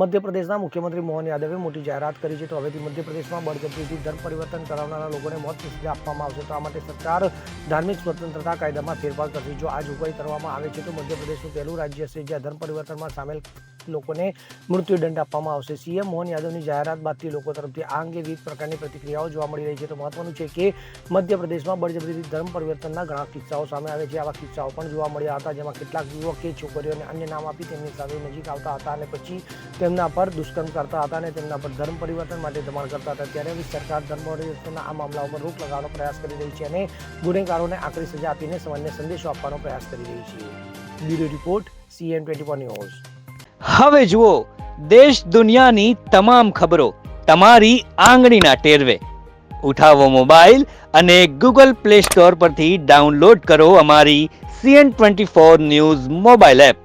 મધ્યપ્રદેશના મુખ્યમંત્રી મોહન યાદવે મોટી જાહેરાત કરી છે. તો હવેથી મધ્યપ્રદેશમાં બળજબરીથી ધર્મ પરિવર્તન કરાવનારા લોકોને મોતની સજા આપવામાં આવશે. તો આ માટે સરકાર ધાર્મિક સ્વતંત્રતા કાયદામાં ફેરફાર કરશે. જો આ જોગવાઈ કરવામાં આવે છે તો મધ્યપ્રદેશનું પહેલું રાજ્ય હશે જ્યાં ધર્મ પરિવર્તનમાં સામેલ લોકોને મૃત્યુદંડ આપવામાં આવશે. સીએમ મોહન યાદવની જાહેરાત બાદથી લોકો તરફથી આ અંગે વિવિધ પ્રકારની પ્રતિક્રિયાઓ જોવા મળી રહી છે. તો મહત્વનું છે કે મધ્યપ્રદેશમાં બળજબરીથી ધર્મ પરિવર્તનના ઘણા કિસ્સાઓ સામે આવે છે. આવા કિસ્સાઓ પણ જોવા મળ્યા હતા જેમાં કેટલાક યુવકે છોકરીઓને અન્ય નામ આપી તેમની સાથે નજીક આવતા હતા અને પછી તેમના પર દુષ્કર્મ કરતા હતા અને તેમના પર ધર્મ પરિવર્તન માટે ધમાલ કરતા હતા. ત્યારે હવે સરકાર ધર્મ પરિવર્તનના આ મામલાઓ પર રોક લગાવવાનો પ્રયાસ કરી રહી છે અને ગુનેગારોને આકરી સજા આપીને સામાન્ય સંદેશો આપવાનો પ્રયાસ કરી રહી છે. Bureau report CN24 news. હવે જુઓ દેશ દુનિયાની તમામ ખબરો તમારી આંગળીના ટેરવે. ઉઠાવો મોબાઈલ અને Google Play Store પરથી ડાઉનલોડ કરો અમારી CN24 ન્યૂઝ મોબાઈલ એપ.